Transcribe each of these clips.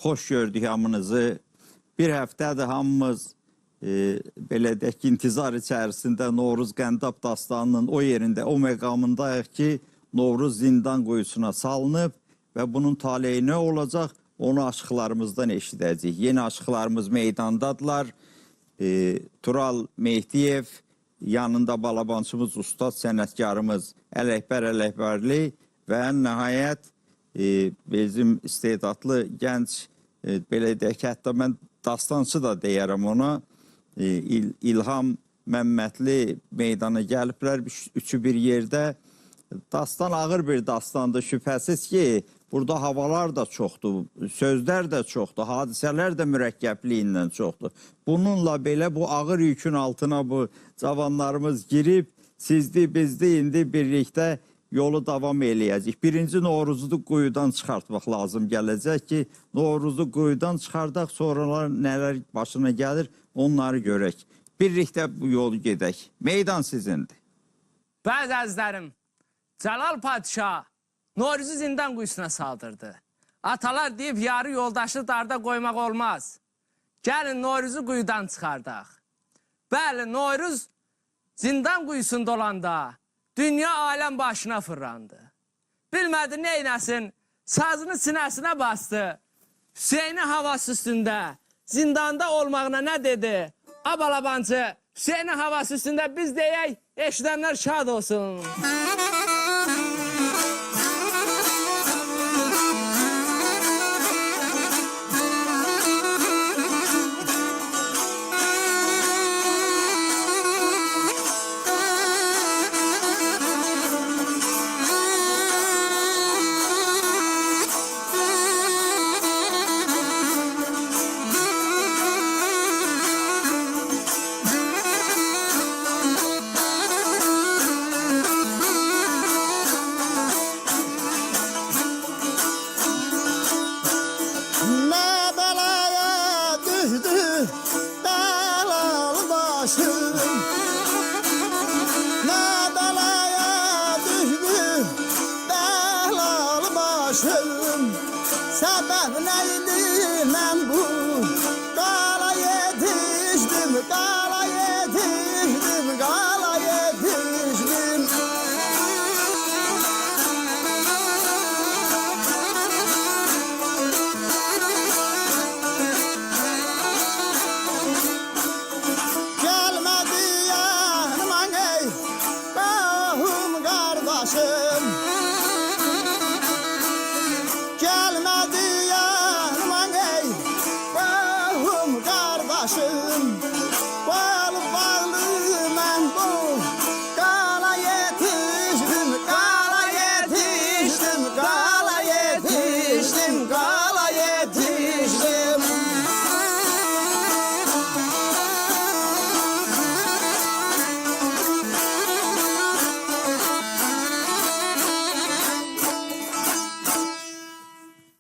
xoş gördük hamınızı. Bir həftədir hamımız belə deyək ki, intizar içərisində Novruz Qəndab dastanının o yerində, o məqamındayıq ki, Novruz zindan quyusuna salınıb və bunun taleyi nə olacaq, onu aşıqlarımızdan eşidəcəyik. Yeni aşıqlarımız meydandadılar. Tural Mehdiyev, yanında balabançımız, ustad sənətkarımız Ələkbər və nəhayət bizim istedadlı gənc, belə deyək ki, hətta mən dastançı da deyərəm ona, İlham Məmmədli meydana gəliblər, üçü bir yerdə. Dastan ağır bir dastandır, şübhəsiz ki, burada havalar da çoxdur, sözlər də çoxdur, hadisələr də mürəkkəbliyindən çoxdur. Bununla belə bu ağır yükün altına bu cavanlarımız girib, sizdi, bizdi, indi birlikdə yolu davam eləyəcək. Birinci Novruz'u quyudan çıxartmaq lazım gələcək ki, Novruz'u quyudan çıxardaq, sonralar nələr başına gəlir, onları görək. Birlikdə bu yolu gedək. Meydan sizindir. Bəzi əzizlərim, Cəlal Padişah Novruz'u zindan quyusuna saldırdı. Atalar deyib, yarı yoldaşı darda qoymaq olmaz. Gəlin Novruz'u quyudan çıxardaq. Bəli, Novruz zindan quyusunda olanda dünya aləm başına fırlandı. Bilmədi neynəsin, sazını sinəsinə bastı. Hüseyni havası üstündə, zindanda olmağına nə dedi? Abalabancı, Hüseyni havası üstündə biz deyək, eşidənlər şad olsun. Səbəb nəydi mən bu qala yetişdim, qala yetişdim, qala yetişdim. Gəlmədi yanıma ey qahum qardaşım, gelmedi yanıma ey qahum qardaşım. Bağlı bağlı mən bu qala yetişdim, qala yetişdim, qala yetişdim, qala yetişdim.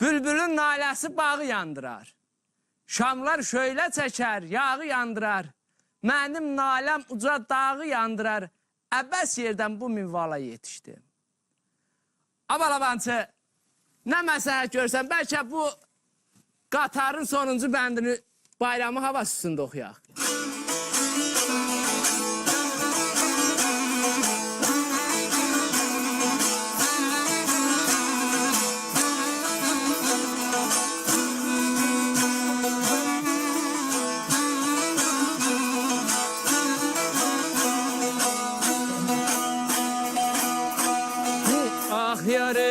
Bülbülün naləsi bağı yandırar. Şamlar şöylə çəkər, yağı yandırar. Mənim naləm uca dağı yandırar. Əbəs yerdən bu minvala yetişdim. Abalabancı, nə məsləhət görsən, bəlkə bu qatarın sonuncu bəndini bayramı havası üstündə oxuyaq. Ah yarı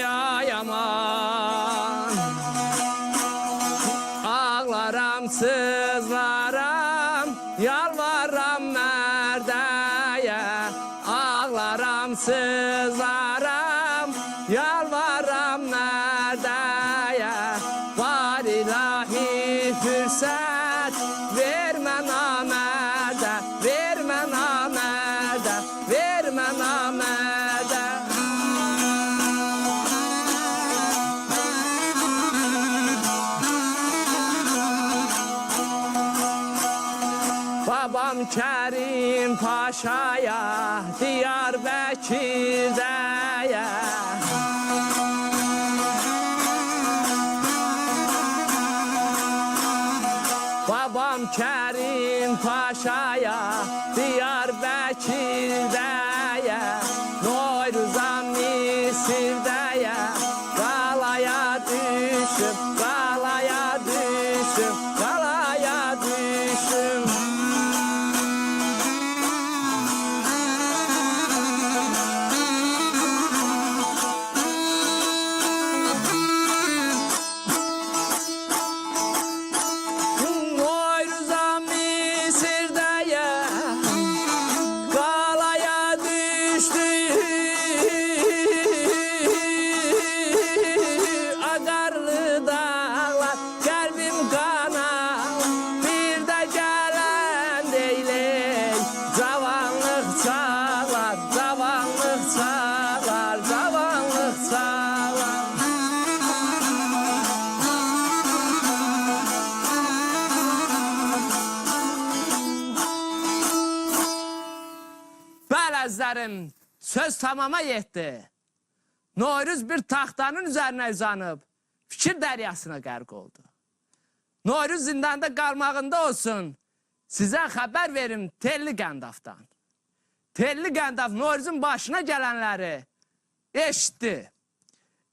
ay aman, ağlaram sızlaram, yalvaram mərdəyə. Ağlaram sızlaram, yalvaram mərdəyə. Var ilahi fürsət, vermə namərdə, vermə namərdə, vermə namərdə. Babam Kərim Paşaya, Diyarbəkir'dəyə. babam Kerim Paşa'ya, Diyarbakır'daya, Noyruz'a Misir'daya, galaya düşüp, galaya düşüp, galaya düşüp. Noyruz'a Misir'daya, galaya düştü. Agarlı dağlar, kalbim kana, bir de gelen değilim. Zavallık çağlar, zavallık çağlar, zavallık çağlar. Bələzlərim, söz tamama yetdi. Noyruz bir taxtanın üzerine uzanıb, fikir dəryasına qərq oldu. Noyruz zindanda qalmağında olsun, sizə xəbər verim Telli Qəndafdan. Telli Qəndaf Noyruzun başına gələnləri eşitdi.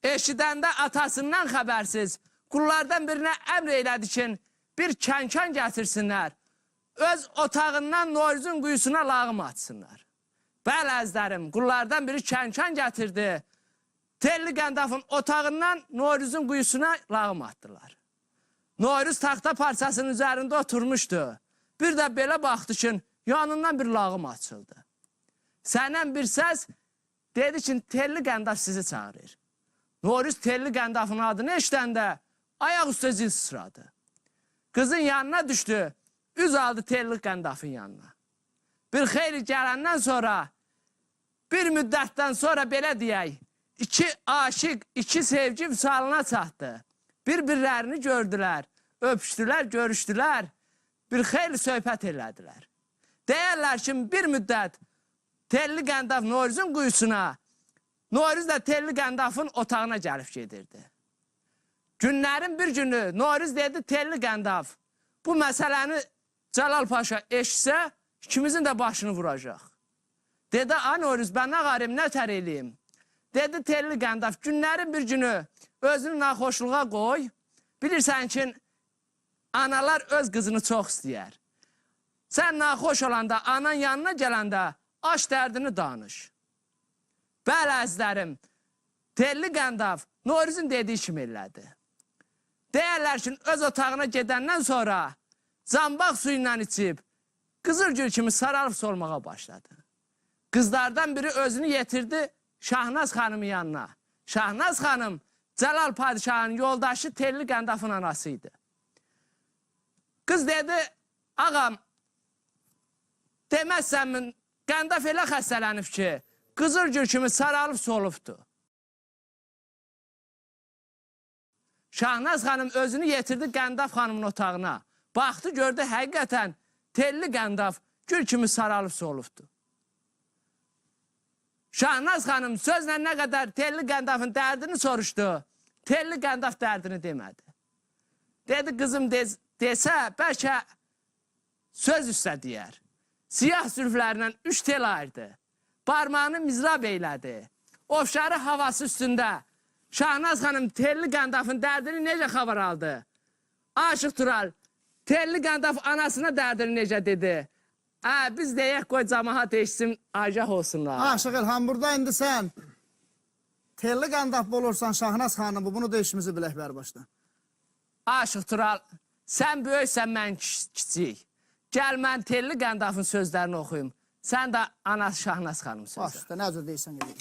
Eşidəndə atasından xəbərsiz, qullardan birinə əmr elədi ki, bir kənkan gətirsinlər, öz otağından Noyruzun quyusuna lağım atsınlar. Bələzlərim, qullardan biri kənkan gətirdi. Telli Qəndafın otağından Noyruzun quyusuna lağım atdılar. Noyruz taxta parçasının üzərində oturmuşdu. Bir də belə baxdı ki, yanından bir lağım açıldı. Səndən bir səs dedi ki, Telli Qəndaf sizi çağırır. Noyruz Telli Qəndafın adını eşidəndə ayaq üstə zil sıçradı. Qızın yanına düşdü, üz aldı Telli Qəndafın yanına. Bir xeyli gələndən sonra, bir müddətdən sonra belə deyək, iki aşık, iki sevgi vüsalına çatdı. Bir-birlərini gördülər, öpüşdülər, görüşdülər, bir xeyli söhbət elədilər. Deyərlər ki, bir müddət Telli Qəndaf Noyruzun quyusuna, Noyruz da Telli Qəndafın otağına gəlib gedirdi. Günlərin bir günü Noyruz dedi, Telli Qəndaf, bu məsələni Cəlal Paşa eşitsə, ikimizin də başını vuracaq. Dedi, Noyruz, mən nə qarım, nə tər eləyim? Dedi, Telli Qəndaf, günlərin bir günü özünü naxoşluğa qoy. Bilirsən ki, analar öz qızını çox istəyər. Sən naxoş olanda, anan yanına gələndə aş dərdini danış. Bəli, əzlərim, Telli Qəndaf Noyruzun dediyi kimi elədi. Deyərlər ki, öz otağına gedəndən sonra zambaq suyundan içib, Qızılgül kimi sararıb solmağa başladı. Qızlardan biri özünü yetirdi Şahnaz xanımın yanına. Şahnaz xanım Cəlal Padişahın yoldaşı Telli Qəndafın anasıydı. Qız dedi, ağam, deməzsənmin, Qəndaf elə xəstələnib ki, Qızılgül kimi saralıb solubdu. Şahnaz xanım özünü yetirdi Qəndaf xanımın otağına. Baxdı, gördü, həqiqətən Telli Qəndaf gül kimi saralıb solubdu. Şahnaz xanım sözlə nə qədər Telli Qəndafın dərdini soruşdu. Telli Qəndaf dərdini demədi. Dedi, qızım desə, bəlkə söz üstə deyər. Siyah zülflərlə 3 tel ayırdı. Barmağını mizrab eylədi. Ofşarı havası üstündə. Şahnaz xanım Telli Qəndafın dərdini necə xəbər aldı? Aşıq Tural, Telli Qəndaf anasına dərdini necə dedi? Biz deyək, qoy cəmaat eşitsin, agah olsunlar. Aşıq İlhan, burada indi sən Telli Qəndaf olursan Şahnaz xanım, bunu da işimizi bilək ver başdan. Aşıq Tural, sən böyüksən, mən kiçik. Gəl mən Telli Qəndafın sözlərini oxuyum. Sən də anası Şahnaz xanım sözü. Başda, nə cür deyirsən gedəyim.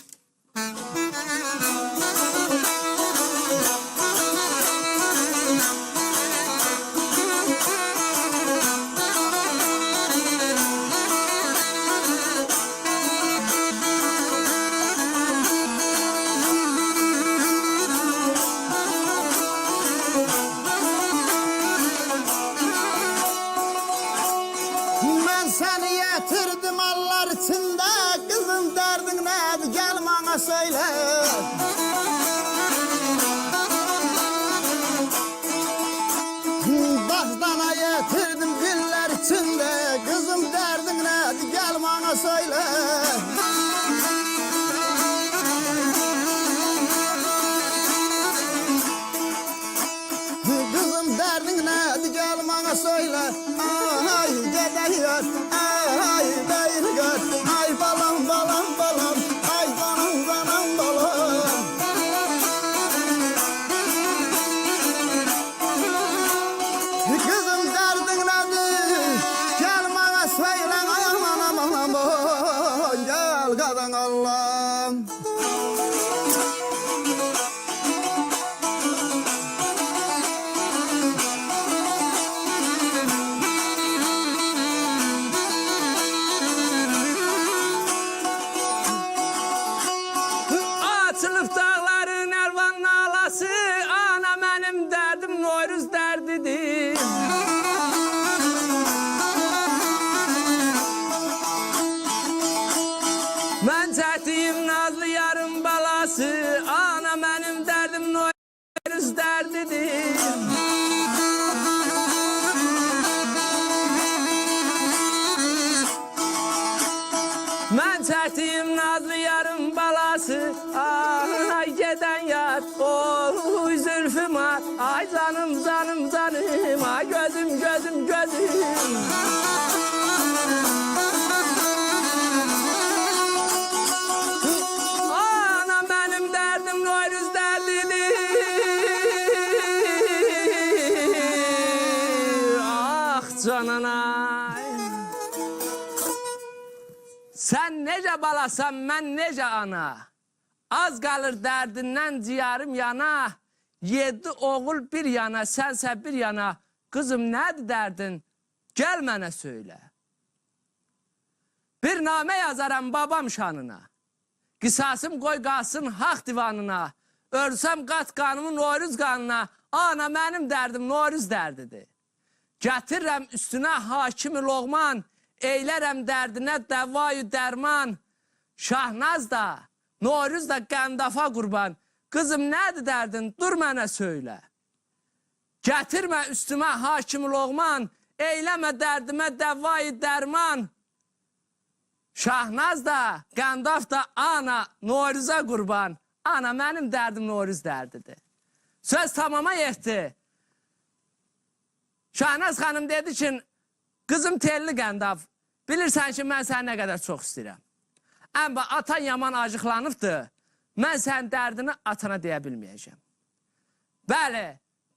Mən səni yetirdim Allah içində, qızın dərdin nədir, gəl bana söyle. Başdana yetirdim bana söyle. Kızım derdin ne gel bana söyle. Ay gidiyor, ay değil gör. Ay balam balam balam, ay canım canım balam. Kızım derdin nedir? Gel bana söyle. Aman aman aman, gel kadın Allah'ım. Açılıb dağların əlvan nalası, ana mənim dərdim Noyruz dərdidir. Mən çəkdiyim nazlı yarım balası, ana mənim dərdim Noyruz dərdidir. Mən çəkdiyim nazlı yarım balası, ay gedən yat, oy zülfüm ay canım canım canım, ay gözüm gözüm gözüm. Ana mənim dərdim Noyruz dərdidir. Ah cananay. Sən necə balasan, mən necə ana. Az qalır dərdindən ciyarım yana. 7 oğul bir yana, sənsə bir yana. Qızım nədir dərdin? Gəl mənə söylə. Bir namə yazaram babam şanına. Qisasım qoy qalsın haq divanına. Ölsəm qat qanımı Noyruz qanına. Ana mənim dərdim Noyruz dərdidir. Gətirirəm üstünə hakimi loğman. Eylərəm dərdinə dəvayü dərman. Şahnaz da, Noyruz da qəndafa qurban. Qızım nədir dərdin, dur mənə söylə. Gətirmə üstümə hakimi loğman. Eyləmə dərdimə dəvayü dərman. Şahnaz da, qəndaf da ana, Noyruza qurban. Ana mənim dərdim Noyruz dərdidir. Söz tamama yetdi. Şahnaz xanım dedi ki, qızım telli qəndaf, bilirsən ki, mən səni nə qədər çox istəyirəm. Əmba, atan yaman acıqlanıbdır, mən sənin dərdini atana deyə bilməyəcəm. Bəli,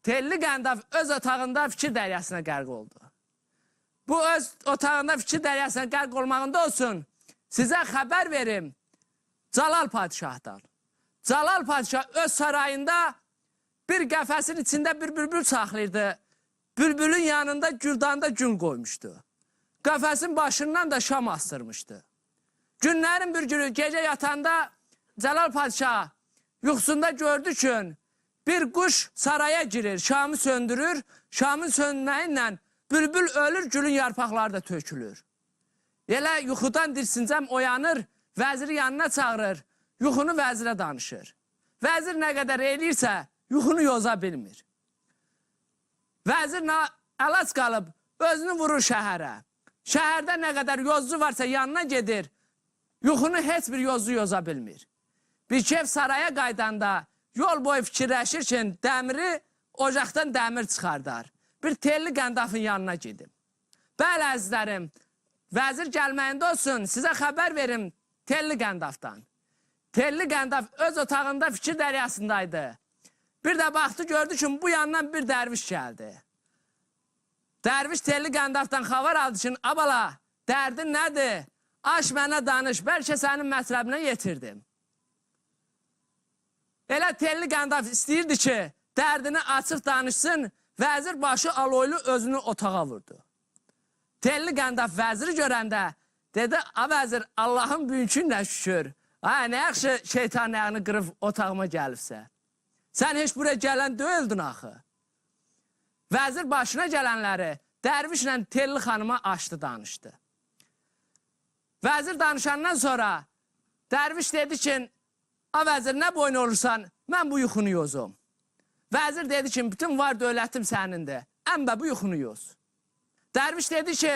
telli qəndaf öz otağında fikir dəryasına qərq oldu. Bu öz otağında fikir dəryasına qərq olmağında olsun, sizə xəbər verim Calal Padişahdan. Calal Padişah öz sarayında bir qəfəsin içində bir bülbül saxlayırdı. Bülbülün yanında gürdanda gün qoymuşdu. Qəfəsin başından da şam astırmışdı. Günlərin bir günü gecə yatanda Calal Padişah yuxusunda gördü ki, bir quş saraya girir, şamı söndürür, şamın sönməyi ilə bülbül ölür, gülün yarpaqları da tökülür. Elə yuxudan dirsincəm oyanır, vəziri yanına çağırır, yuxunu vəzirə danışır. Vəzir nə qədər eləyirsə, yuxunu yoza bilmir. Vəzir əlac qalıb, özünü vurur şəhərə. Şəhərdə nə qədər yozcu varsa yanına gedir, yuxunu heç bir yozcu yoza bilmir. Bir kef saraya qaydanda yol boyu fikirləşir ki, dəmiri ocaqdan dəmir çıxardar. Bir telli qəndafın yanına gedim. Bəli əzizlərim, vəzir gəlməyində olsun, sizə xəbər verim telli qəndafdan. Telli qəndaf öz otağında fikir dəryasındaydı. Bir də baxdı, gördü ki, bu yandan bir dərviş gəldi. Dərviş telli qəndafdan xabar aldı ki, abala, dərdin nədir? Aş mənə danış, bəlkə sənin mətləbinə yetirdim. Elə telli qəndaf istəyirdi ki, dərdini açıq danışsın, vəzir başı aloylu özünü otağa vurdu. Telli qəndaf vəziri görəndə dedi, a vəzir, Allahın büyükünlə şükür. Nə yaxşı şeytan ayağını qırıb otağıma gəlibsə. Sən heç buraya gələn deyildin axı. Vəzir başına gələnləri dərvişlə telli xanıma açdı, danışdı. Vəzir danışandan sonra dərviş dedi ki, a vəzir, nə boyun olursan, mən bu yuxunu yozum. Vəzir dedi ki, bütün var dövlətim sənindir, ən bə bu yuxunu yoz. Dərviş dedi ki,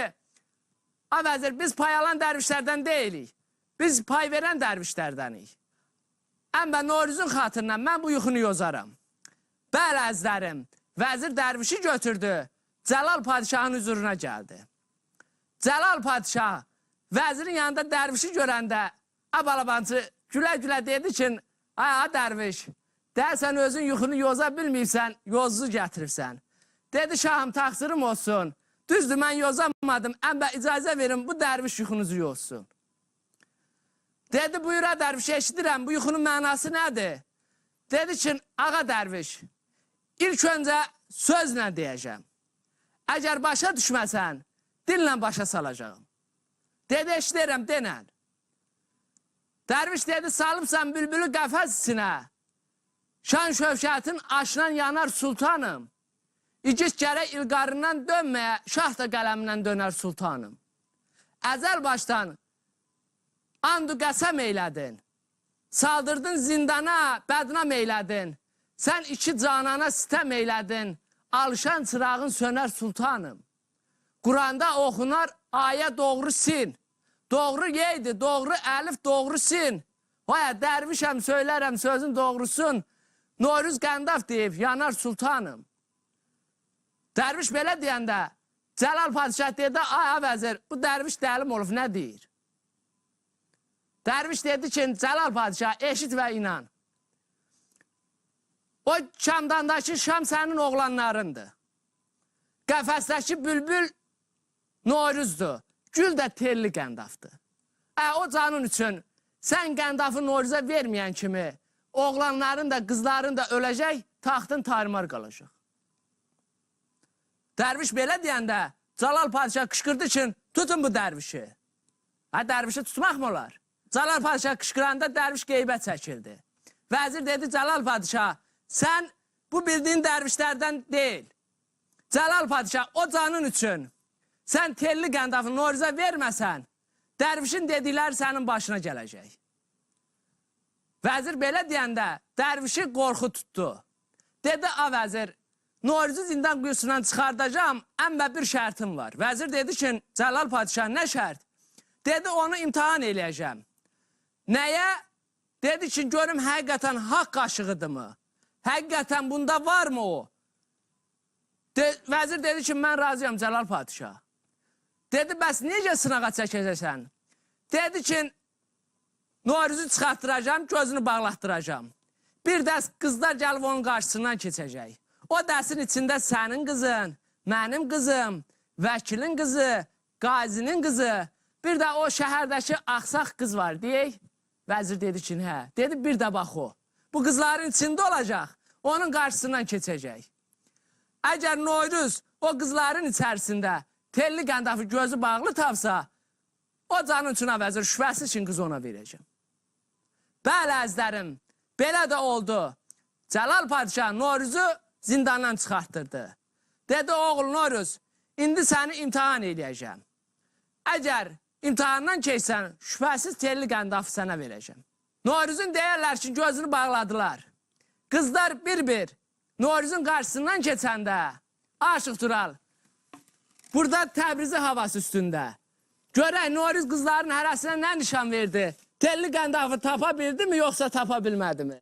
A vəzir, biz pay alan dərvişlərdən deyilik. Biz pay verən dərvişlərdənik. Əmbə Novruzun xatırına mən bu yuxunu yozaram. Bəli əzlərim, vəzir dərvişi götürdü, Cəlal padişahın huzuruna gəldi. Cəlal padişah vəzirin yanında dərvişi görəndə, balabancı gülə-gülə dedi ki, ay dərviş, deyəsən özün yuxunu yoza bilməyibsən, yozlu gətiribsən. Dedi, şahım taxsirim olsun, düzdür mən yozamadım, əmbə icazə verin bu dərviş yuxunuzu yozsun. Dedi, buyura dərviş, eşidirəm, bu yuxunun mənası nədir? Dedi ki, ağa dərviş, ilk öncə sözlə deyəcəm. Əgər başa düşməsən, dinlə başa salacağım. Dedi, eşidirəm, denən. Dərviş dedi, salıbsan bülbülü qəfəs içinə, şan şövkətin aşınan yanar sultanım. İgis gərək ilqarından dönməyə, şah da qələmindən dönər sultanım. Əzəl başdan andu qəsəm eylədin, saldırdın zindana, bədnam eylədin, sən iki canana sitəm eylədin, alışan çırağın sönər sultanım. Quranda oxunar ayə doğru sin, doğru yeydi, doğru əlif, doğru sin. Vaya dərvişəm, söylərəm sözün doğrusun, Novruz Qəndaf deyib, yanar sultanım. Dərviş belə deyəndə, Cəlal padişah dedi, ay vəzir, bu dərviş dəlim olub, nə deyir? Dərviş dedi ki, Cəlal padişah, eşit və inan. O Şamdandakı Şam sənin oğlanlarındır. Qəfəsdəki bülbül Novruzdur. Gül də telli Qəndafdır. O canın üçün sən Qəndafı Novruza verməyən kimi oğlanların da, qızların da öləcək, taxtın tarmar qalacaq. Dərviş belə deyəndə Cəlal padişah qışqırdı ki, tutun bu dərvişi. Dərvişi tutmaq mı olar? Cəlal padişah qışqıranda dərviş qeybət çəkildi. Vəzir dedi, Cəlal padişah, sən bu bildiyin dərvişlərdən deyil. Cəlal padişah, o canın üçün sən telli Qəndafı Novruza verməsən, dərvişin dedikləri sənin başına gələcək. Vəzir belə deyəndə dərvişi qorxu tutdu. Dedi, vəzir, Novruzu zindan quyusundan çıxardacağım, əmbə bir şərtim var. Vəzir dedi ki, Cəlal padişah, nə şərt? Dedi, onu imtihan eləyəcəm. Nəyə? Dedi ki, görüm həqiqətən haqq qaşığıdır mı? Həqiqətən bunda varmı o? Vəzir dedi ki, mən razıyam Cəlal padişah. Dedi, bəs necə sınağa çəkəcəksən? Dedi ki, Novruzu çıxartdıracam, gözünü bağlatdıracam. Bir dəst qızlar gəlib onun qarşısından keçəcək. O dəsin içində sənin qızın, mənim qızım, vəkilin qızı, qazinin qızı, bir də o şəhərdəki axsaq qız var, deyək. Vəzir dedi ki, hə. Dedi, bir də bax o. Bu qızların içində olacaq, onun qarşısından keçəcək. Əgər Novruz o qızların içərisində telli Qəndafı gözü bağlı tapsa, o canın üçün vəzir şübhəsiz için qız ona verəcəm. Bəli əzlərim, belə də oldu. Cəlal padişah Novruzu zindandan çıxartdırdı. Dedi, oğul Novruz, indi səni imtihan eləyəcəm. Əgər imtihandan keçsən, şübhəsiz telli Qəndafı sənə verəcəm. Novruzun deyərlər ki, gözünü bağladılar. Qızlar bir-bir Novruzun qarşısından keçəndə, Aşıq Tural, burada Təbrizi havası üstündə. Görək, Novruz qızların hərəsinə nə nişan verdi? Telli Qəndafı tapa bildi mi, yoxsa tapa bilmədi mi?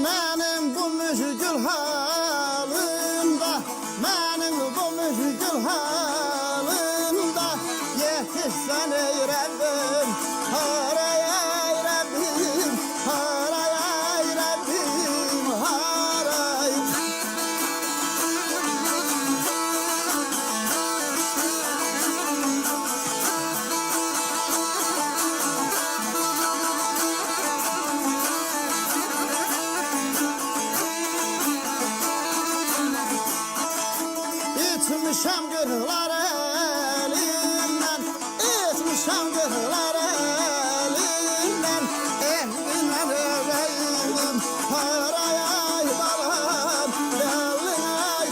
Mənim bu müşkül halımda, mənim bu müşkül halımda yetişsən ey Rəbbim, haray ey Rəbbim, haray ey Rəbbim, haray. İçmişəm qırlar əlindən, içmişəm qırlar əlindən, ehlindən öyrəyim, haray ay balam, gəlin ay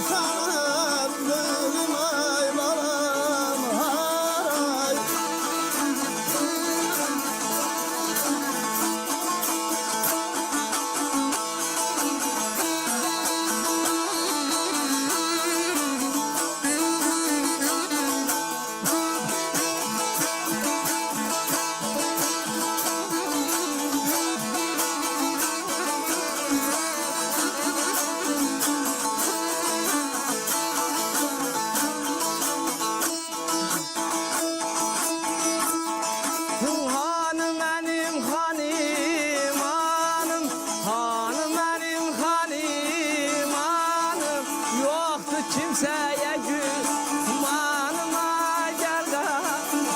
kimseye gümanıma gel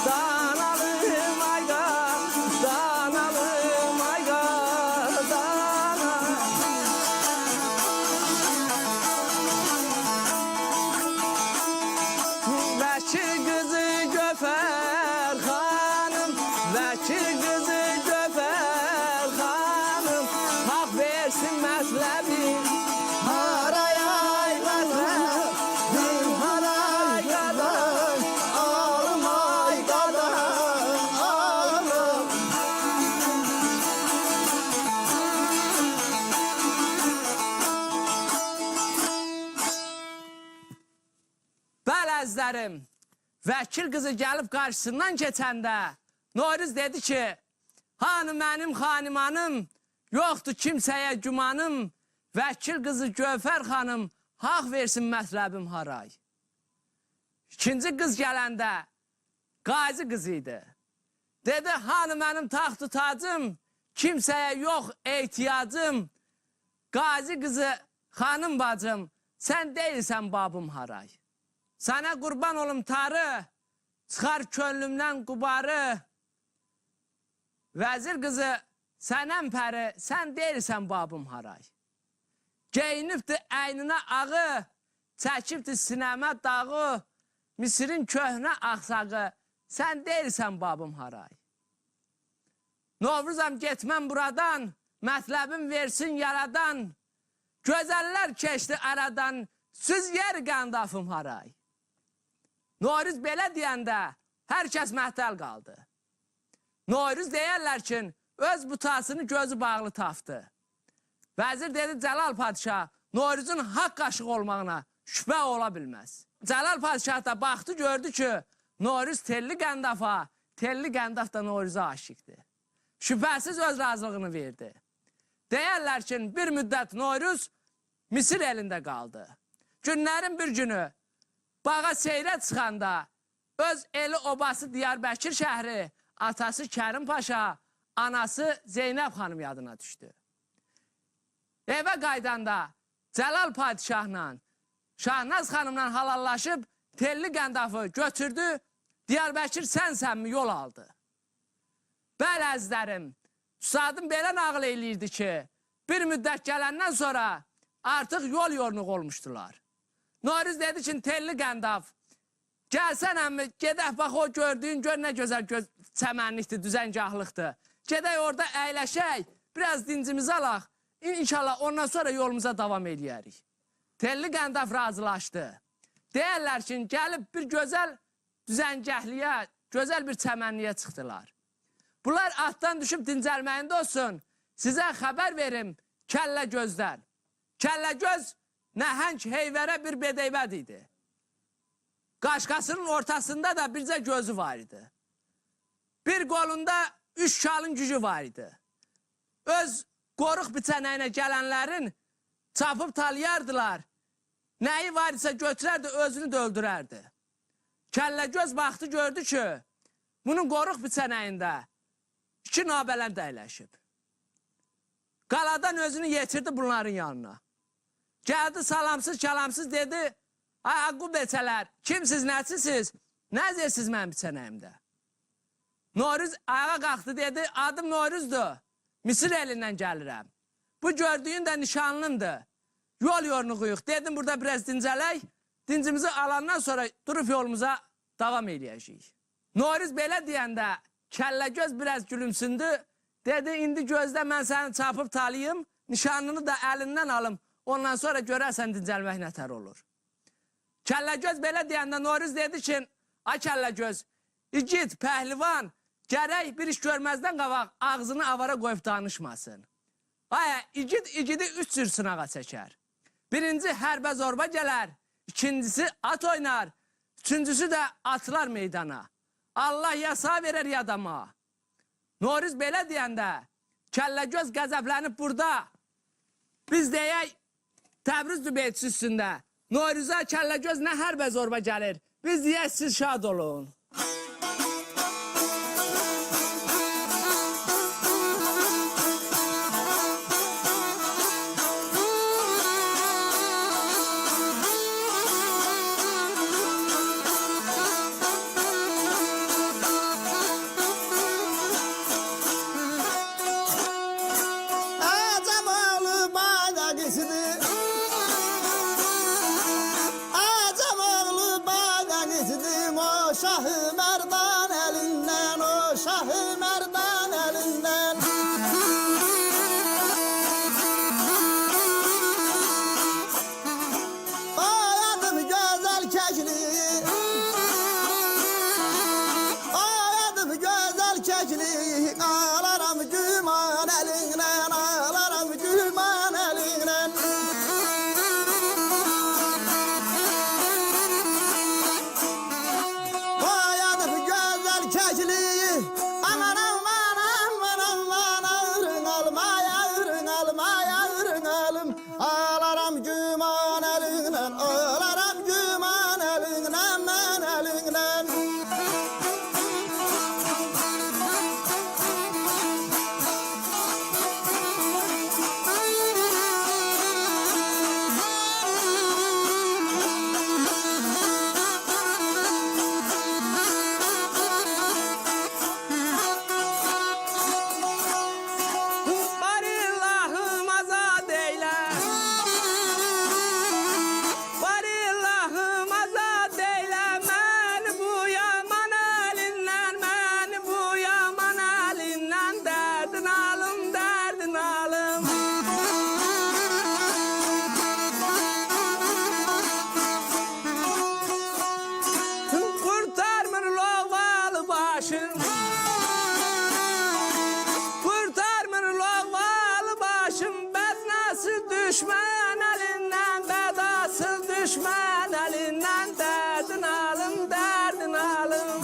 danalım ay danalım ay danalım. Vəkil kızı Göfer hanım, vəkil kızı Göfer hanım, hak versin mezlebi. Haray ay kadın, haray kadın, ağlım ay kadın, ağlım. Bələzlərim, vəkil qızı gəlib qarşısından keçəndə Novruz dedi ki, hanı mənim xanimanım, yoxdur kimsəyə gümanım, vəkil qızı Gövhər xanım, haq versin mətləbim haray. İkinci qız gələndə qazi qızı idi. Dedi, hanı mənim taxtı tacım, kimsəyə yox ehtiyacım, qazi qızı xanım bacım, sən deyilsən babım haray. Sənə qurban olum tarı, çıxar könlümdən qubarı. Vəzir qızı, sənəm pəri, sən deyilsən babım haray. Geyinibdir əyninə ağı, çəkibdir sinəmə dağı, Misirin köhnə axsağı, sən deyilsən babım haray. Novruzam getməm buradan, mətləbim versin yaradan, gözəllər keçdi aradan, süz yer qəndafım haray. Novruz belə deyəndə, hər kəs məhtəl qaldı. Novruz deyərlər ki, öz butasını gözü bağlı tapdı. Vəzir dedi, Cəlal Padişah, Novruzun haqq aşıq olmağına şübhə ola bilməz. Cəlal Padişah da baxdı, gördü ki, Novruz telli qəndafa, telli qəndaf da Novruza aşıqdır. Şübhəsiz öz razılığını verdi. Deyərlər ki, bir müddət Novruz Misir elində qaldı. Günlərin bir günü bağa seyrə çıxanda öz eli obası Diyarbəkir şəhri, atası Kərim Paşa, anası Zeynəb xanım yadına düşdü. Evə qaydanda Cəlal Padişahla, Şahnaz xanımla halallaşıb telli qəndafı götürdü, Diyarbəkir sənsənmi yol aldı. Bəli əzizlərim, Üstadım belə nağıl eləyirdi ki, bir müddət gələndən sonra artıq yol yorluq olmuşdular. Novruz dedi ki, telli qəndaf, gəlsən əmmi, gedək bax o gördüyün, gör nə gözəl çəmənlikdir, düzəngahlıqdır. Gedək orada əyləşək, biraz dincimizi alaq, İnşallah ondan sonra yolumuza davam eləyərik. Telli qəndaf razılaşdı. Deyərlər ki, gəlib bir gözəl düzəngəhliyə, gözəl bir çəmənliyə çıxdılar. Bunlar atdan düşüb dincəlməyində olsun, sizə xəbər verim kəllə gözdən. Kəllə göz nəhəng heyvərə bir bedeybəd idi. Qaşqasının ortasında da bircə gözü var idi. Bir qolunda 3 şalın gücü var idi. Öz qoruq biçənəyinə gələnlərin çapıb talayardılar. Nəyi var isə götürərdi, özünü də öldürərdi. Kəlləgöz baxdı, gördü ki, bunun qoruq biçənəyində 2 nabələr dəyləşib. Qaladan özünü yetirdi bunların yanına. Gəldi salamsız, kəlamsız dedi, ay aqu beçələr, kimsiz, nəsisiz, nə zirsiz mən biçənəyimdə? Novruz ayağa qalxdı, dedi, adım Novruzdur. Misir elindən gəlirəm. Bu gördüyün də nişanlımdır. Yol yorluğuyuq. Dedim burada biraz dincələk. Dincimizi alandan sonra durub yolumuza davam eləyəcəyik. Novruz belə deyəndə Kəlləgöz biraz gülümsündü. Dedi, indi gözlə mən səni çapıb talayım. Nişanlını da əlindən alım. Ondan sonra görərsən dincəlmək nətər olur. Kəlləgöz belə deyəndə Novruz dedi ki, ay Kəlləgöz, igid, pəhlivan, gərək bir iş görməzdən qabaq ağzını avara qoyub danışmasın. Aya, igidi 3 cür sınağa çəkər. Birinci hərbə zorba gələr, ikincisi at oynar, üçüncüsü də atılar meydana. Allah yasa verər yadama. Novruz belə deyəndə, Kəlləgöz qəzəblənib burada. Biz deyək, Təbriz dübeyçisi üstündə. Novruza Kəlləgöz nə hərbə zorba gəlir. Biz deyək, siz şad olun. kekliği aman aman aman aman ağrın alma ağrın alma ağrın alım ağlaram güman elinden ağlaram güman elinden men elinden Varillahım azad eyle. Varillahım azad eyle. Məni bu yaman elindən, məni bu yaman elindən. Dərdin alım, dərdin alım. Kurtarmır lovalı başım. Kurtarmır lovalı başım. Bednasız düşman elinden, bedasız düşman elinden. Derdin alım, derdin alım.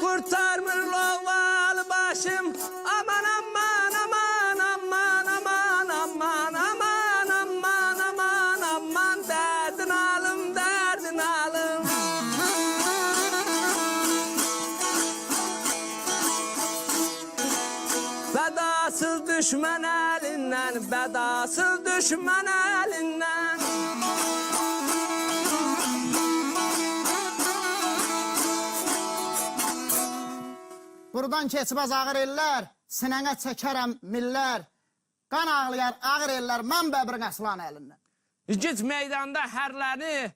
Kurtarmır lovalı başım. Aman aman aman aman aman aman aman aman aman aman. Derdin alım, derdin alım. Bedasız düşman elinden, bedasız düşman elinden. Buradan keçməz ağır ellər, sinənə çəkərəm millər. Qan ağlayar ağır ellər, mən bəbrin əslan əlindən. Git meydanda hərləni,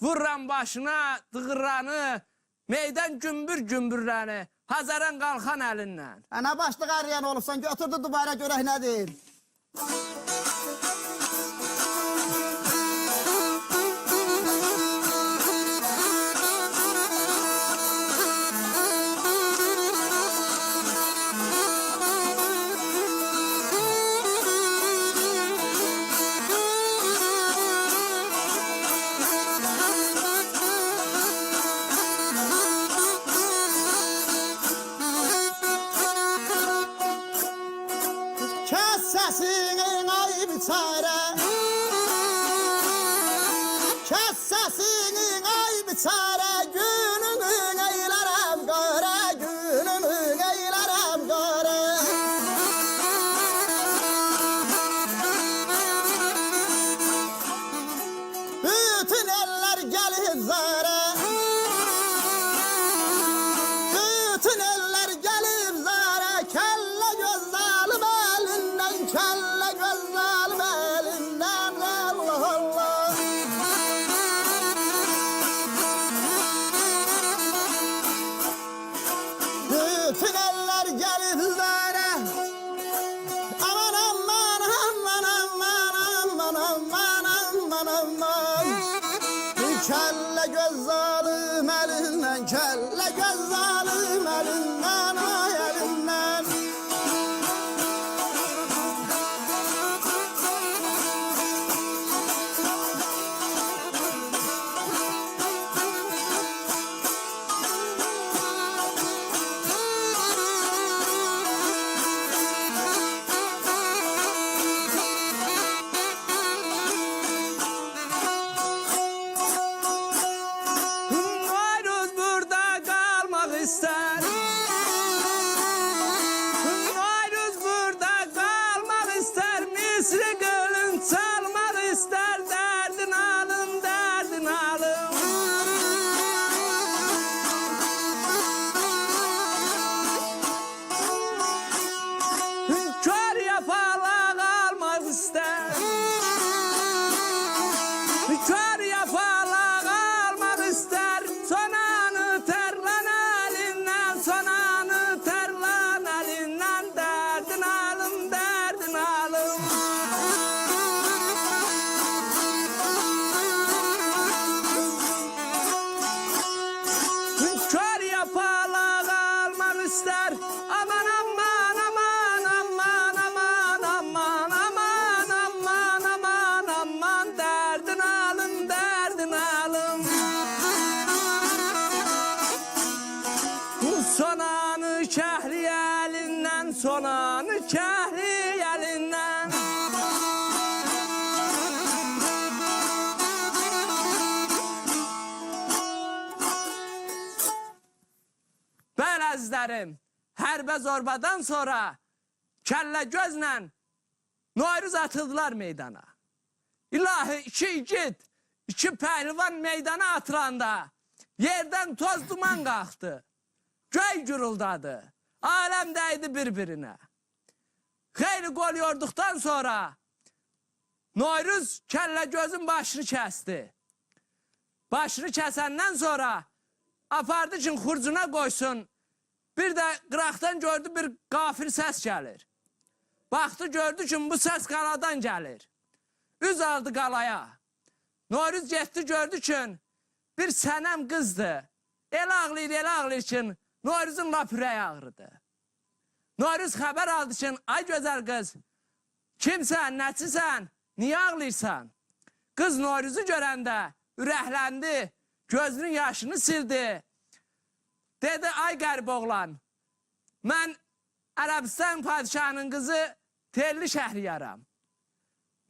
vururam başına dığıranı, meydan gümbür gümbürləni, Hazaran qalxan əlindən. Nə başlıq arayan olubsan, götürdü dubara görək nədir? Kes sesini ay biçare Kes sesini ay biçare Gününü eylərəm qara Gününü eylərəm qara Bütün eller gelir zara Bütün eller gelir zara Kelle göz zalim elinden Kelle göz zalim elinden Allah Allah Bütün eller gelir zara Aman aman aman aman aman aman aman aman Kelle göz zalim elinden Kelle göz zalim elinden Ay elinden Noyruz burada qalmaq istər. Noyruz burada qalmaq istər. Misri gölün çalmaq istər. Dərdin alım, dərdin alım. Kör yapalaq almaq istər. Kör yapalaq almaq istər. Sonanı tərlan əlindən, sonanı tərlan əlindən. Dərdin alım, dərdin alım. Kör yapalaq almaq istər. Aman aman aman aman aman aman aman aman kəhli əlindən, sonanı kəhli əlindən. Bəli əzizlərim, hərbə zorbadan sonra kəllə gözlə Noyruz atıldılar meydana. İlahi iki igid, iki pəhlivan meydana atılanda yerdən toz duman qalxdı. Göy gürüldadı, aləm dəydi bir-birinə. Xeyli qol yorduqdan sonra Noyruz kəllə gözün başını kəsdi. Başını kəsəndən sonra apardı ki, xurcuna qoysun. Bir də qıraqdan gördü bir qafil səs gəlir. Baxdı gördü ki, bu səs qaladan gəlir. Üz aldı qalaya. Noyruz getdi gördü ki, bir sənəm qızdır. El ağlayır ki, Noyruzun lap ürəyi ağrıdı. Noyruz xəbər aldı ki, ay gözəl qız, kimsən, nəçisən, niyə ağlayırsan? Qız Noyruzu görəndə ürəkləndi, gözünün yaşını sildi. Dedi, ay qərib oğlan, mən Ərəbistan padişahının qızı Telli Şəhriyarəm.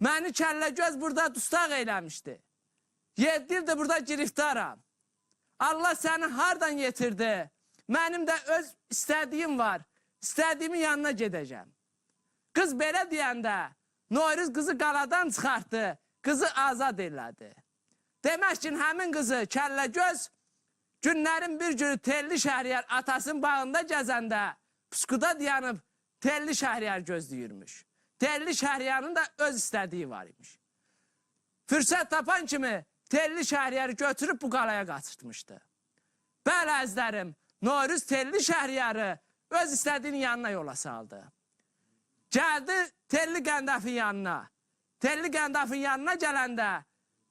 Məni Kəlləgöz burada dustaq eyləmişdi. 7 ildir burada giriftaram. Allah səni hardan yetirdi? Mənim də öz istədiyim var. İstədiyimin yanına gedəcəm. Qız belə deyəndə Noyruz qızı qaladan çıxartdı, qızı azad elədi. Demək ki, həmin qızı Kəlləgöz günlərin bir günü Telli Şəhriyar atasının bağında gəzəndə puskuda dayanıb Telli Şəhriyar gözləyirmiş. Telli Şəhriyarın da öz istədiyi var imiş. Fürsət tapan kimi Telli Şəhriyarı götürüb bu qalaya qaçırtmışdı. Bəli əzizlərim, Noyruz Telli Şəhriyarı öz istədiyinin yanına yola saldı. Gəldi Telli Qəndafın yanına. Telli Qəndafın yanına gələndə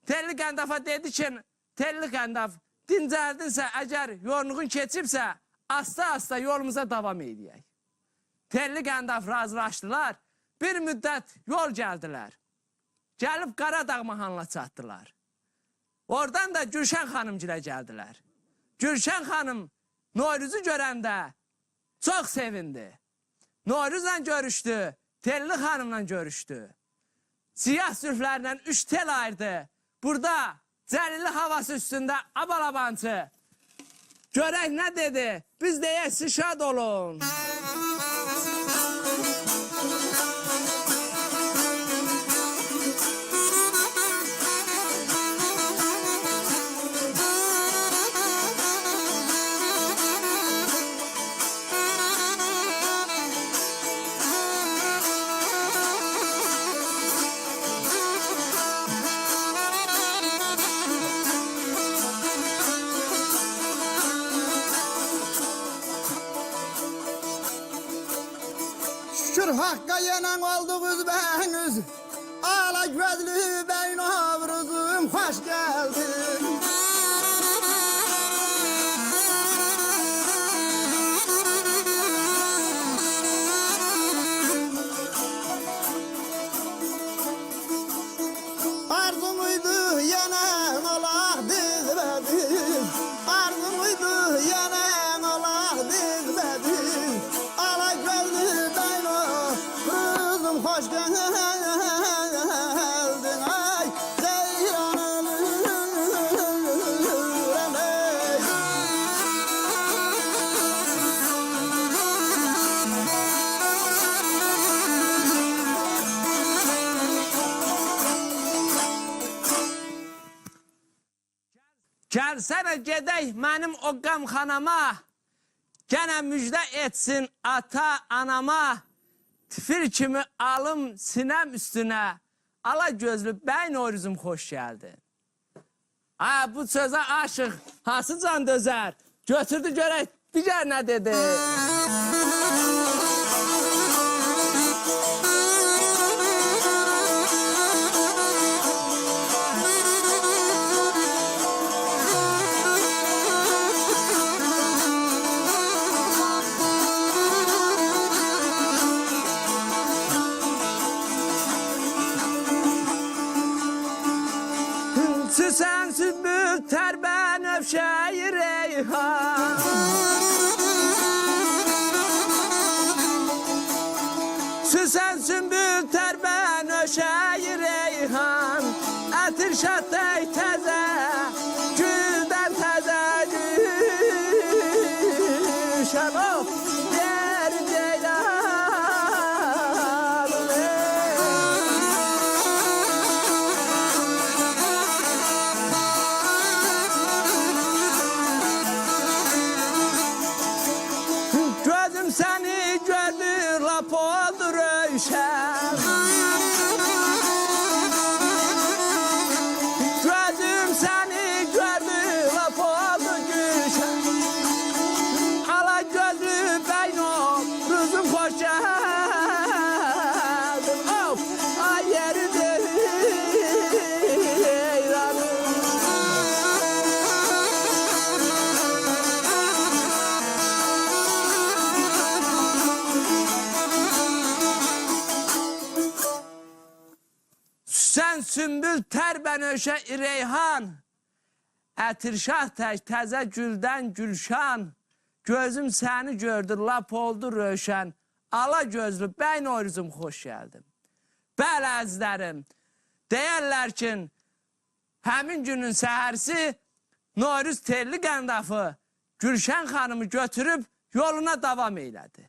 Telli Qəndafa dedi ki, Telli Qəndaf, dincəldinsə, əgər yorluğun keçibsə, asta-asta yolumuza davam edək. Telli Qəndaf razılaşdılar, bir müddət yol gəldilər. Gəlib Qaradağ mahanına çatdılar. Oradan da Gülşən xanımgilə gəldilər. Gülşən xanım Noyruzu görəndə çox sevindi. Noyruzla görüşdü, Telli xanımla görüşdü. Siyah sürflərlə 3 tel ayırdı. Burada Cəlili havası üstündə abalabancı. Görək nə dedi? Biz deyək, siz şad olun. Şükür Hakk'a yenen oldunuz beniz. Ağla gözlü beyin avruzum, hoş geldin. Arzumuydu yenen olak dizbedim. Arzumuydu yenen olak dizbedim. Ağla gözlü beyin avruzum, hoş geldin. Ay ceyran ölürem ey. Gəlsənə gedək mənim o qəmxanama, gənə müjdə etsin ata anama, tifil kimi alım sinəm üstünə, ala gözlü bəy Noyruzum xoş gəldin. Bu sözə aşıq hansı can dözər? Götürdü görək digər nə dedi? Süsən sübül tərbən öfşəyi reyhan. Ətir şahdək təzə, güldən təzə düşən of, yer ceylanım Gözüm səni gördü, lap oldu rövşən Gözüm səni gördü, lap oldu gülşən Ala gözlü beynum, rüzüm xoş gəldin Of, ay yeri deyranım Sen sümbül tər bənövşə reyhan Ətir şah tək təzə güldən gülşan Gözüm səni gördü, lap oldu rövşən Ala gözlü bəy Novruzum xoş gəldim Bəli əzizlərim Deyərlər ki Həmin günün səhərsi Novruz telli qəndafı Gülşən xanımı götürüb yoluna davam eylədi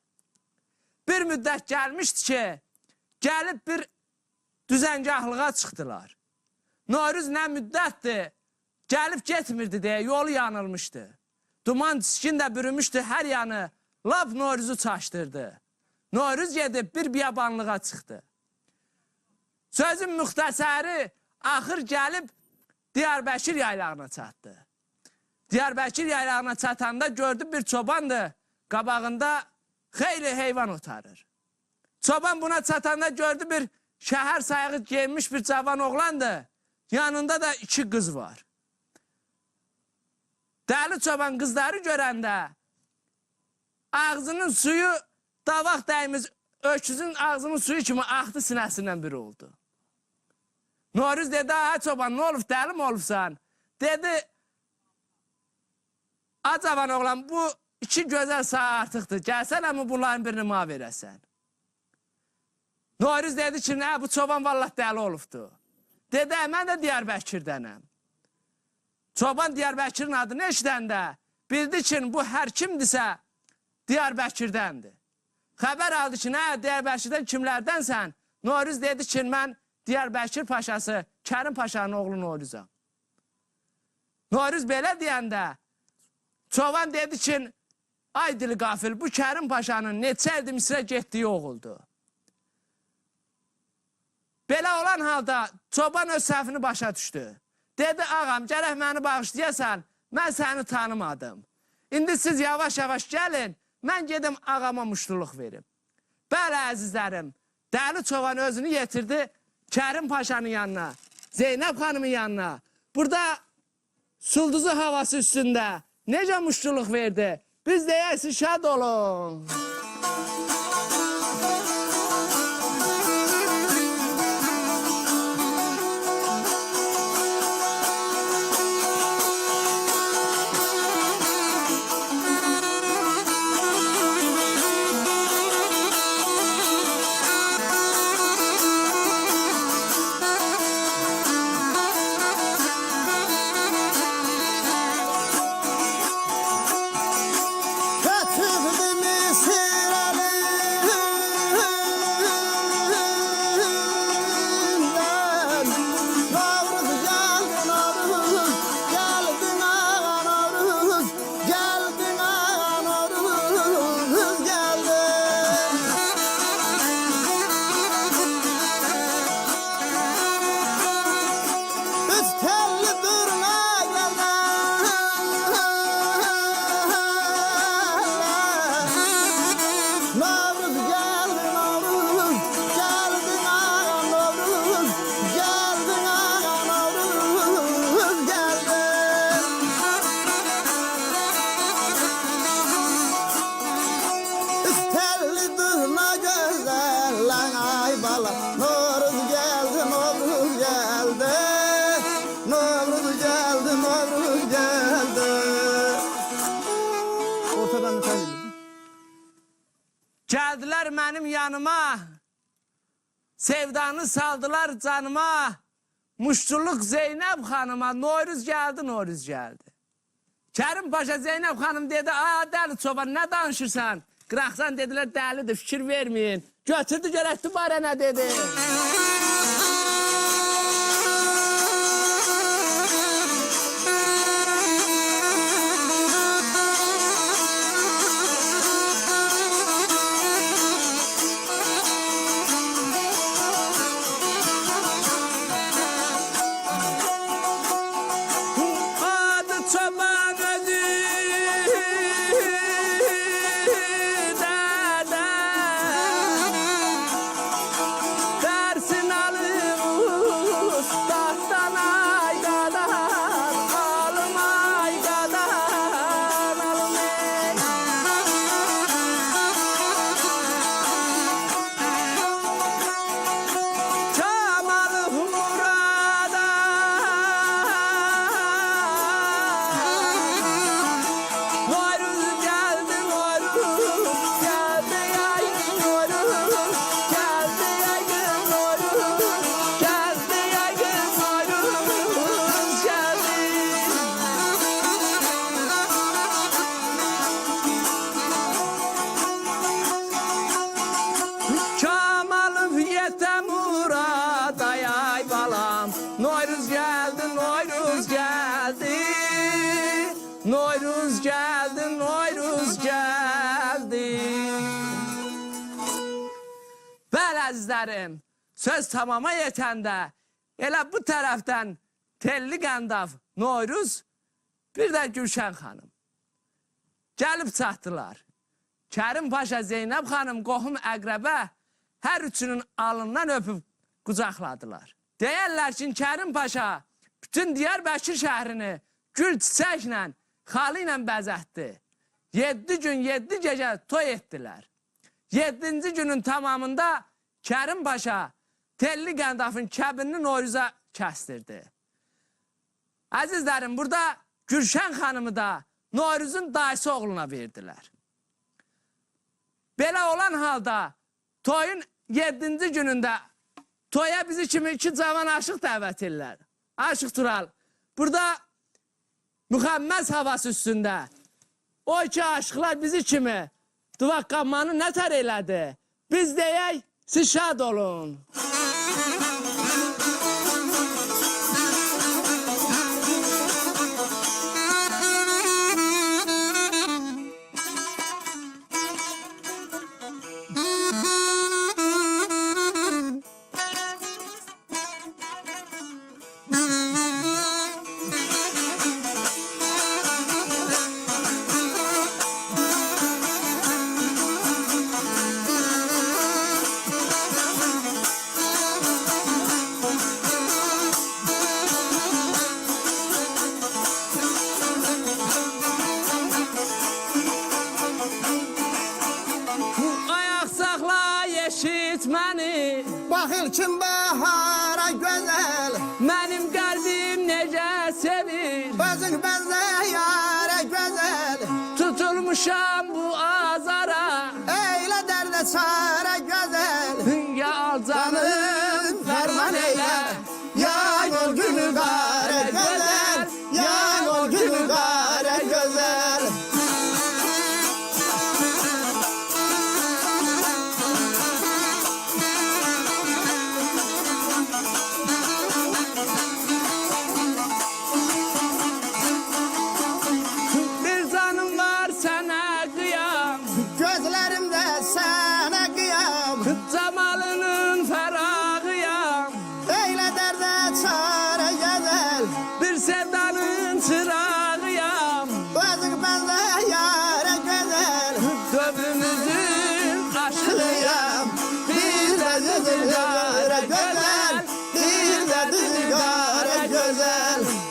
Bir müddət gəlmişdi ki Gəlib bir düzəngahlığa çıxdılar. Novruz nə müddətdir, gəlib getmirdi deyə yolu yanılmışdı. Duman tiskin də bürümüşdü hər yanı, lap Novruzu çaşdırdı. Novruz gedib bir biyabanlığa çıxdı. Sözün müxtəsəri axır gəlib Diyarbəkir yaylağına çatdı. Diyarbəkir yaylağına çatanda gördü bir çobandır, qabağında xeyli heyvan otarır. Çoban buna çatanda gördü bir şəhər sayığı giyinmiş bir cavan oğlandır. Yanında da 2 qız var. Dəli çoban qızları görəndə ağzının suyu davaq dəymiş öküzün ağzının suyu kimi axdı sinəsindən biri oldu. Novruz dedi, ha çoban nə olub, dəli mi olubsan? Dedi, a cavan oğlan bu 2 gözəl sağ artıqdır. Gəlsən ama bunların birini ma verəsən. Novruz dedi ki, nə bu çoban vallah dəli olubdu. Dedi, mən də Diyarbəkirdənəm. Çoban Diyarbəkirin adını eşidəndə bildi ki, bu hər kimdirsə Diyarbəkirdəndir. Xəbər aldı ki, nə Diyarbəkirdən kimlərdənsən? Novruz dedi ki, mən Diyarbəkir paşası Kərim Paşanın oğlu Novruzam. Novruz belə deyəndə çoban dedi ki, ay dili qafil, bu Kərim Paşanın neçə ildir Misrə getdiyi oğuldu. Belə olan halda çoban öz səhvini başa düşdü. Dedi, ağam, gərək məni bağışlayasan, mən səni tanımadım. İndi siz yavaş-yavaş gəlin, mən gedim ağama muştuluq verim. Bəli, əzizlərim, dəli çoban özünü yetirdi Kərim Paşanın yanına, Zeynəb xanımın yanına. Burada sulduzu havası üstündə necə muştuluq verdi? Biz deyəsin, şad olun. Geldiler benim yanıma, sevdanı saldılar canıma, Muşçuluk Zeynep Hanım'a Noyruz geldi, Noyruz geldi. Kerim Paşa Zeynep Hanım dedi, aa deli çoban ne danışırsan? Qıraqsan dediler dəlidir, fikir vermeyin. Götürdü görəkdi bana ne dedi. Noyruz geldi, Noyruz geldi. Noyruz geldi, Noyruz geldi. Bəli əzizlərim, söz tamama yetəndə elə bu tərəfdən Telli Qəndaf, Noyruz, bir də Gülşən xanım gəlib çatdılar. Kerim Paşa Zeynep Hanım qohum əqrəbə hər üçünün alından öpüb qucaqladılar. Deyərlər ki, Kerim Paşa bütün Diyarbəkir şəhrini gül çiçəklə, xalı ilə bəzətdi. 7 gün, 7 gecə toy etdilər. 7-ci günün tamamında Kerim Paşa Telli Qəndafın kəbinini Noyruza kəstirdi. Əzizlərim, burada Gülşən xanımı da Noyruzun dayısı oğluna verdilər. Belə olan halda toyun 7-ci günündə toya bizi kimi 2 cavan aşıq dəvət edirlər. Aşıq Tural, burada müxəmməz havası üstündə o 2 aşıqlar bizi kimi duvaqqammanı nətər elədi? Biz deyək, siz şad olun. Məni Baxır kim bahara gözəl Mənim qəlbim necə sevir Özün bənzə yara gözəl Tutulmuşam bu azara Eylə dərdə çara gözəl Ya al canım fərman eylə Ya ol günü qara gözəl Ya ol günü qara gözəl Gözlərimdə sənə qiyam Camalının fərağıyam Eylə dərdə çara gözəl Bir sevdanın çırağıyam Özün bənzə yara gözəl Dövrümüzün aşığıyam Bir də düzül qara gözəl Bir də düzül qara gözəl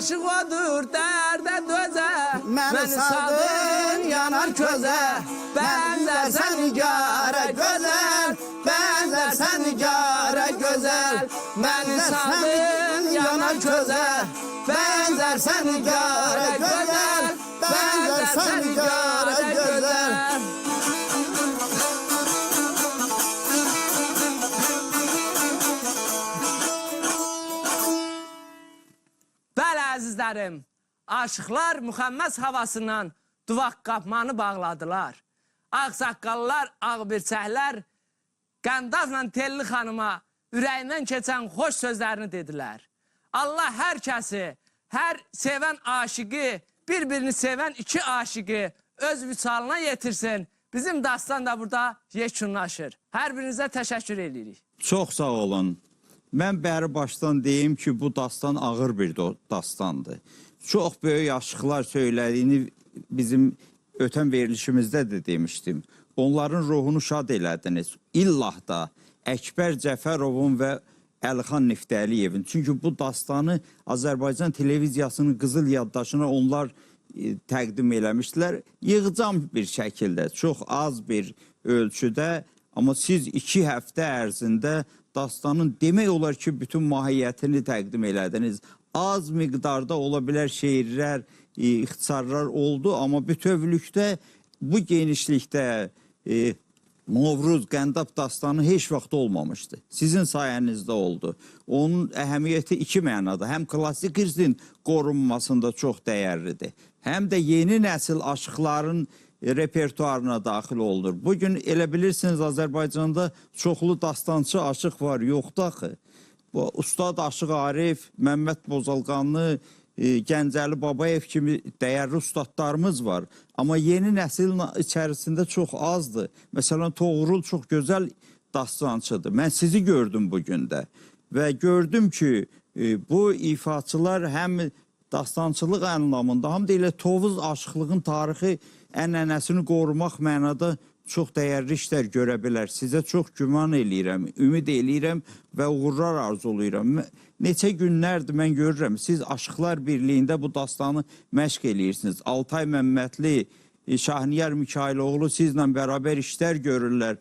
aşık odur dərdə dözə. Məni saldın yanar közə, bənzərsən nigarə gözəl, bənzərsən nigarə gözəl. Məni saldın yanar közə, bənzərsən nigarə gözəl, bənzərsən nigarə gözəl. Bəli əzizlərim, aşıqlar müxəmməs havasından duvaq qapmanı bağladılar. Ağsaqqallar, ağbirçəklər Qəndafla Telli xanıma ürəyindən keçən xoş sözlərini dedilər. Allah hər kəsi, hər sevən aşıqı, bir-birini sevən iki aşıqı öz vüsalına yetirsin. Bizim dastan da burada yekunlaşır. Hər birinizə təşəkkür edirik. Çox sağ olun. Mən bəri başdan deyim ki, bu dastan ağır bir dastandır. Çox böyük aşıqlar söylədiyini bizim ötən verilişimizdə də demişdim. Onların ruhunu şad elədiniz. İllah da Əkbər Cəfərovun və Əlixan Niftəliyevin. Çünki bu dastanı Azərbaycan televiziyasının qızıl yaddaşına onlar təqdim eləmişdilər. Yığcam bir şəkildə, çox az bir ölçüdə, amma siz 2 həftə ərzində dastanın demək olar ki, bütün mahiyyətini təqdim elədiniz. Az miqdarda ola bilər şeirlər, ixtisarlar oldu, amma bütövlükdə bu genişlikdə Novruz, Qəndab dastanı heç vaxt olmamışdı. Sizin sayənizdə oldu. Onun əhəmiyyəti 2 mənada. Həm klassik irsin qorunmasında çox dəyərlidir. Həm də yeni nəsil aşıqların repertuarına daxil olur. Bugün elə bilirsiniz Azərbaycanda çoxlu dastançı aşıq var, yoxdur axı. Bu Ustad Aşıq Arif, Məmməd Bozalqanlı, Gəncəli Babayev kimi dəyərli ustadlarımız var. Amma yeni nəslin içərisində çox azdır. Məsələn, Toğrul çox gözəl dastançıdır. Mən sizi gördüm bugün də. Və gördüm ki, bu ifaçılar həm dastançılıq anlamında, həm də elə Tovuz aşıqlığın tarixi ənənəsini qorumaq mənada çox dəyərli işlər görə bilər. Sizə çox güman eləyirəm, ümid eləyirəm və uğurlar arzulayıram. Neçə günlərdir mən görürəm, siz Aşıqlar Birliyində bu dastanı məşq eləyirsiniz. Altay Məmmədli, Şahniyar Mikailoğlu sizlə bərabər işlər görürlər.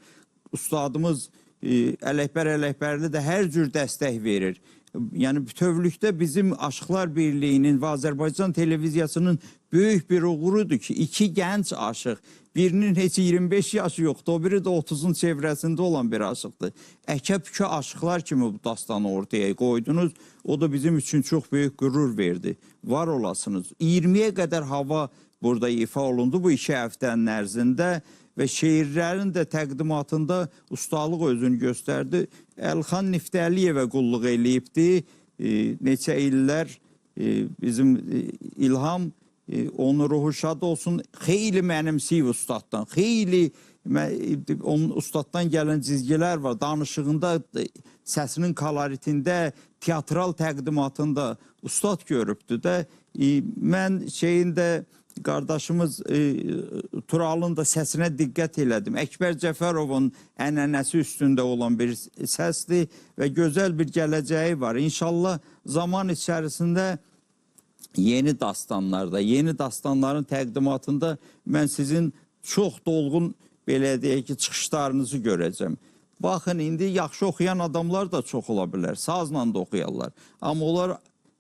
Ustadımız Ələkbərli də hər cür dəstək verir. Yəni bütövlükdə bizim Aşıqlar Birliyinin və Azərbaycan televiziyasının böyük bir uğurudur ki, 2 gənc aşıq, birinin heç 25 yaşı yoxdur, o biri də 30'un çevrəsində olan bir aşıqdır. Əkə-pükə aşıqlar kimi bu dastanı ortaya qoydunuz, o da bizim üçün çox böyük qürur verdi. Var olasınız. 20'ye qədər hava burada ifa olundu bu 2 həftənin ərzində və şeirlərin də təqdimatında ustalıq özünü göstərdi. Əlixan Niftəliyevə qulluq eləyibdi. Neçə illər bizim İlham, onun ruhu şad olsun, xeyli mənimsiyib ustaddan. Xeyli onun ustaddan gələn cizgilər var. Danışığında, səsinin koloritində, teatral təqdimatında ustad görübdü də. Mən şeyində qardaşımız Turalın da səsinə diqqət elədim. Əkbər Cəfərovun ənənəsi üstündə olan bir səsdir və gözəl bir gələcəyi var. İnşallah zaman içərisində yeni dastanlarda, yeni dastanların təqdimatında mən sizin çox dolğun, belə deyək ki, çıxışlarınızı görəcəm. Baxın, indi yaxşı oxuyan adamlar da çox ola bilər, sazla da oxuyarlar. Amma onlar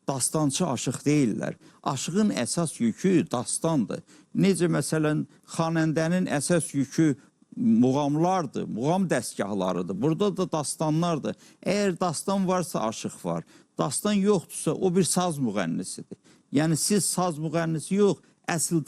dastançı aşıq deyirlər. Aşığın əsas yükü dastandır. Necə məsələn, xanəndənin əsas yükü muğamlardır, muğam dəstgahlarıdır. Burada da dastanlardır. Əgər dastan varsa aşıq var. Dastan yoxdursa o bir saz müğənnisidir. Yəni siz saz müğənnisi yox, əsl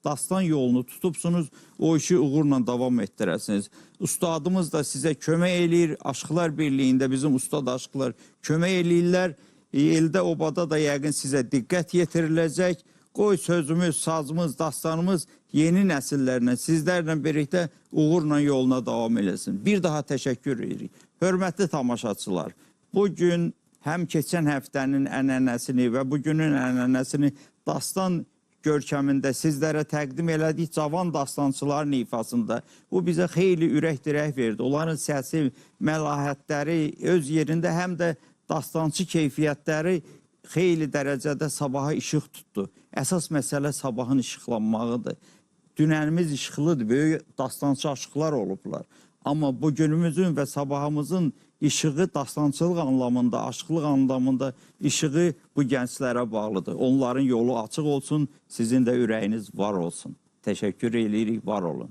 dastan yolunu tutubsunuz, o işi uğurla davam etdirəsiniz. Ustadımız da sizə kömək eləyir. Aşıqlar Birliyində bizim ustad aşıqlar kömək eləyirlər. Eldə obada da yəqin sizə diqqət yetiriləcək. Qoy sözümüz, sazımız, dastanımız yeni nəsillərlə, sizlərlə birlikdə uğurla yoluna davam eləsin. Bir daha təşəkkür edirik. Hörmətli tamaşaçılar, bugün həm keçən həftənin ənənəsini və bugünün ənənəsini dastan görkəmində sizlərə təqdim elədik cavan dastançıların ifasında. Bu bizə xeyli ürək-dirək verdi. Onların səsi, məlahətləri öz yerində, həm də dastançı keyfiyyətləri xeyli dərəcədə sabaha işıq tutdu. Əsas məsələ sabahın işıqlanmağıdır. Dünənimiz işıqlıdır, böyük dastançı aşıqlar olublar. Amma bu günümüzün və sabahımızın işığı dastançılıq anlamında, aşıqlıq anlamında işığı bu gənclərə bağlıdır. Onların yolu açıq olsun, sizin də ürəyiniz var olsun. Təşəkkür edirik, var olun.